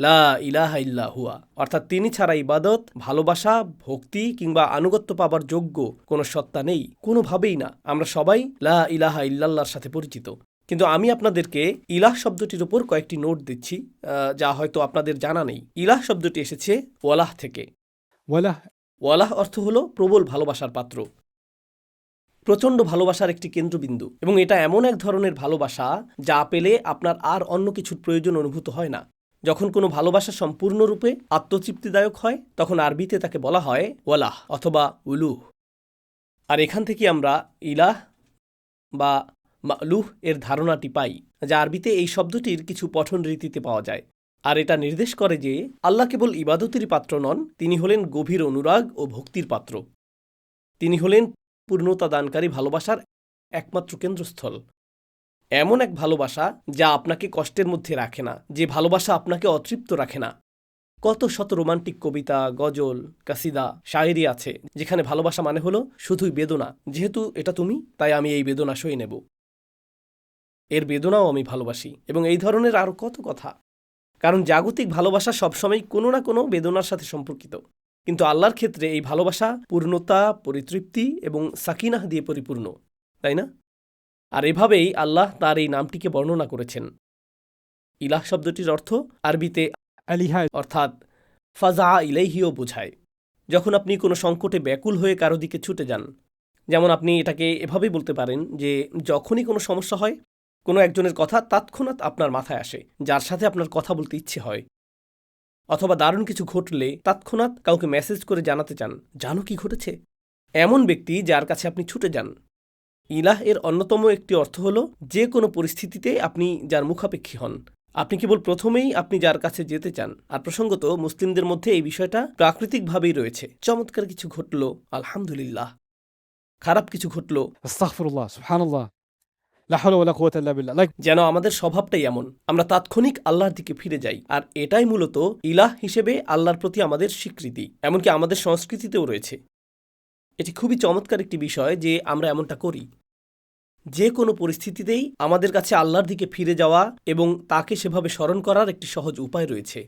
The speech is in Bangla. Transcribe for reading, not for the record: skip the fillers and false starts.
লা ইলাহা ইল্লা হুয়া, অর্থাৎ তিনি ছাড়া ইবাদত, ভালোবাসা, ভক্তি কিংবা আনুগত্য পাবার যোগ্য কোনো সত্তা নেই, কোনোভাবেই না। আমরা সবাই লা ইলাহা ইল্লাল্লাহর সাথে পরিচিত। কিন্তু আমি আপনাদেরকে ইলাহ শব্দটির উপর কয়েকটি নোট দিচ্ছি, যা হয়তো আপনাদের জানা নেই। ইলাহ শব্দটি এসেছে ওয়ালাহ থেকে। وله. ওয়ালাহ অর্থ হলো প্রবল ভালোবাসার পাত্র, প্রচণ্ড ভালোবাসার একটি কেন্দ্রবিন্দু, এবং এটা এমন এক ধরনের ভালোবাসা যা পেলে আপনার আর অন্য কিছুর প্রয়োজন অনুভূত হয় না। যখন কোনো ভালোবাসা সম্পূর্ণরূপে আত্মতৃপ্তিদায়ক হয় তখন আরবিতে তাকে বলা হয় ওয়ালাহ অথবা উলুহ। আর এখান থেকে আমরা ইলাহ বা মালুহ এর ধারণাটি পাই, যা আরবিতে এই শব্দটির কিছু পঠন রীতিতে পাওয়া যায়। আর এটা নির্দেশ করে যে আল্লাহ কেবল ইবাদতেরই পাত্র নন, তিনি হলেন গভীর অনুরাগ ও ভক্তির পাত্র। তিনি হলেন পূর্ণতা দানকারী ভালোবাসার একমাত্র কেন্দ্রস্থল। এমন এক ভালোবাসা যা আপনাকে কষ্টের মধ্যে রাখে না, যে ভালোবাসা আপনাকে অতৃপ্ত রাখে না। কত শত রোমান্টিক কবিতা, গজল, কাসিদা, শায়েরি আছে যেখানে ভালোবাসা মানে হলো শুধুই বেদনা, যেহেতু এটা তুমি তাই আমি এই বেদনা সয়ে নেব, এর বেদনাও আমি ভালোবাসি, এবং এই ধরনের আরও কত কথা। কারণ জাগতিক ভালোবাসা সবসময় কোনো না কোনো বেদনার সাথে সম্পর্কিত, কিন্তু আল্লাহর ক্ষেত্রে এই ভালোবাসা পূর্ণতা, পরিতৃপ্তি এবং সাকিনাহ দিয়ে পরিপূর্ণ, তাই না? আর এভাবেই আল্লাহ তার এই নামটিকে বর্ণনা করেছেন। ইলাহ শব্দটির অর্থ আরবিতে আলিহা, অর্থাৎ ফাজা ইলাইহিও বোঝায়। যখন আপনি কোনো সংকটে ব্যাকুল হয়ে কারো দিকে ছুটে যান, যেমন আপনি এটাকে এভাবেই বলতে পারেন যে যখনই কোনো সমস্যা হয়, কোনো একজনের কথা তৎক্ষণাৎ আপনার মাথায় আসে যার সাথে আপনার কথা বলতে ইচ্ছে হয়, অথবা দারুণ কিছু ঘটলে তৎক্ষণাৎ কাউকে মেসেজ করে জানাতে চান, জানো কি ঘটেছে? এমন ব্যক্তি যার কাছে আপনি ছুটে যান। ইলাহ এর অন্যতম একটি অর্থ হল যে কোনো পরিস্থিতিতে আপনি যার মুখাপেক্ষী হন। আপনি কেবল প্রথমেই আপনি যার কাছে যেতে চান। আর প্রসঙ্গত মুসলিমদের মধ্যে এই বিষয়টা প্রাকৃতিকভাবেই রয়েছে। চমৎকার কিছু ঘটল, আলহামদুলিল্লাহ। খারাপ কিছু ঘটল, আস্তাগফিরুল্লাহ, সুবহানাল্লাহ, লা হাওলা ওয়ালা কুওয়াতা ইল্লা বিল্লাহ। যেন আমাদের স্বভাবটাই এমন, আমরা তাৎক্ষণিক আল্লাহর দিকে ফিরে যাই। আর এটাই মূলত ইলাহ হিসেবে আল্লাহর প্রতি আমাদের স্বীকৃতি, এমনকি আমাদের সংস্কৃতিতেও রয়েছে। এটি খুবই চমৎকার একটি বিষয় যে আমরা এমনটা করি। যে কোনো পরিস্থিতিতেই আমাদের কাছে আল্লাহর দিকে ফিরে যাওয়া এবং তাকে সেভাবে স্মরণ করার একটি সহজ উপায় রয়েছে।